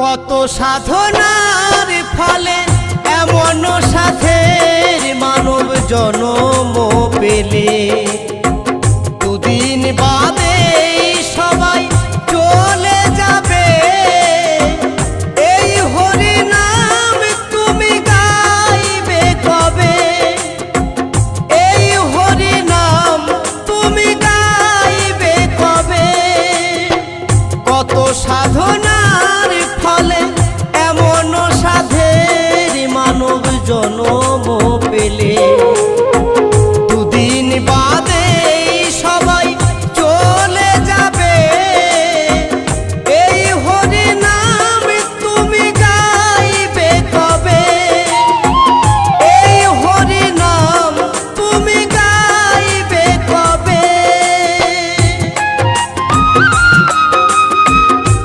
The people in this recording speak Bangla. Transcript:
কত সাধনার ফলে এমন সাথের মানব জনম পেলে, দুদিন বাদে সবাই চলে যাবে। এই হরি নাম তুমি গাইবে কবে? এই হরি নাম তুমি গাইবে কবে? কত সাধনা